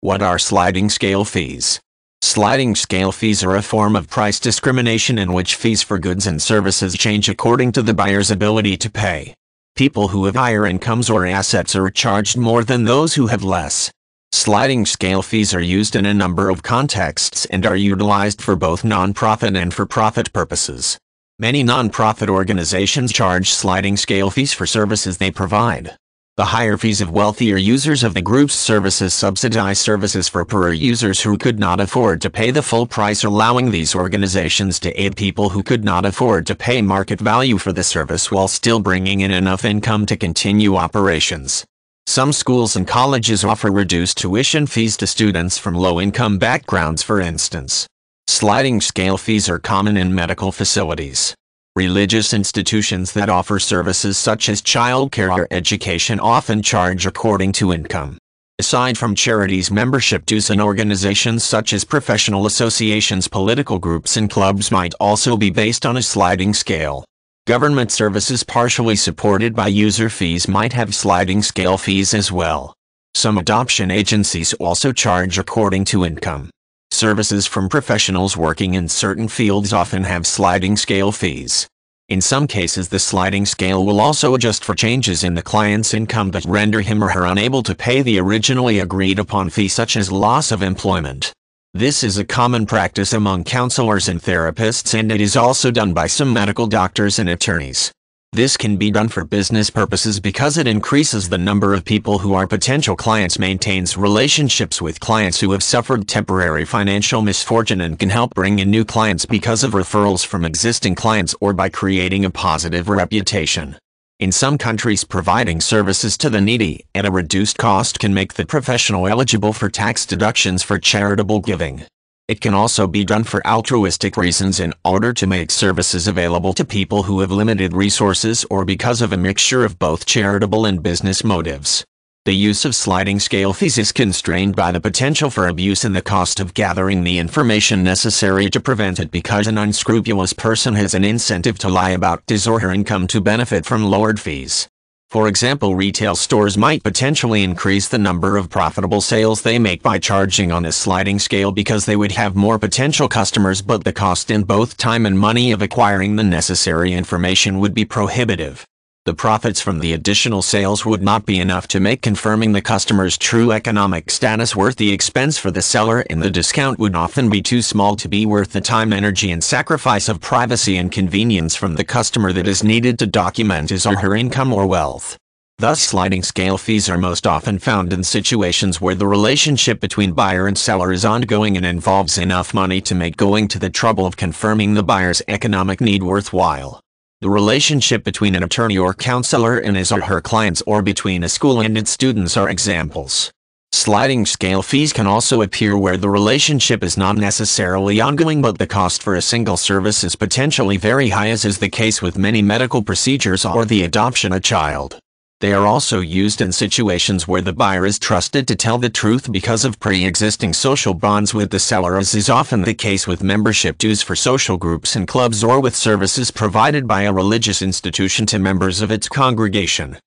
What are sliding scale fees? Sliding scale fees are a form of price discrimination in which fees for goods and services change according to the buyer's ability to pay. People who have higher incomes or assets are charged more than those who have less. Sliding scale fees are used in a number of contexts and are utilized for both non-profit and for-profit purposes. Many non-profit organizations charge sliding scale fees for services they provide. The higher fees of wealthier users of the group's services subsidize services for poorer users who could not afford to pay the full price, allowing these organizations to aid people who could not afford to pay market value for the service while still bringing in enough income to continue operations. Some schools and colleges offer reduced tuition fees to students from low-income backgrounds, for instance. Sliding scale fees are common in medical facilities. Religious institutions that offer services such as childcare or education often charge according to income. Aside from charities, membership dues in organizations such as professional associations, political groups, and clubs might also be based on a sliding scale. Government services partially supported by user fees might have sliding scale fees as well. Some adoption agencies also charge according to income. Services from professionals working in certain fields often have sliding scale fees. In some cases, the sliding scale will also adjust for changes in the client's income that render him or her unable to pay the originally agreed upon fee, such as loss of employment. This is a common practice among counselors and therapists, and it is also done by some medical doctors and attorneys. This can be done for business purposes because it increases the number of people who are potential clients, maintains relationships with clients who have suffered temporary financial misfortune, and can help bring in new clients because of referrals from existing clients or by creating a positive reputation. In some countries, providing services to the needy at a reduced cost can make the professional eligible for tax deductions for charitable giving. It can also be done for altruistic reasons in order to make services available to people who have limited resources, or because of a mixture of both charitable and business motives. The use of sliding scale fees is constrained by the potential for abuse and the cost of gathering the information necessary to prevent it, because an unscrupulous person has an incentive to lie about his or her income to benefit from lowered fees. For example, retail stores might potentially increase the number of profitable sales they make by charging on a sliding scale because they would have more potential customers, but the cost in both time and money of acquiring the necessary information would be prohibitive. The profits from the additional sales would not be enough to make confirming the customer's true economic status worth the expense for the seller, and the discount would often be too small to be worth the time, energy, and sacrifice of privacy and convenience from the customer that is needed to document his or her income or wealth. Thus, sliding scale fees are most often found in situations where the relationship between buyer and seller is ongoing and involves enough money to make going to the trouble of confirming the buyer's economic need worthwhile. The relationship between an attorney or counselor and his or her clients, or between a school and its students, are examples. Sliding scale fees can also appear where the relationship is not necessarily ongoing, but the cost for a single service is potentially very high, as is the case with many medical procedures or the adoption of a child. They are also used in situations where the buyer is trusted to tell the truth because of pre-existing social bonds with the seller, as is often the case with membership dues for social groups and clubs, or with services provided by a religious institution to members of its congregation.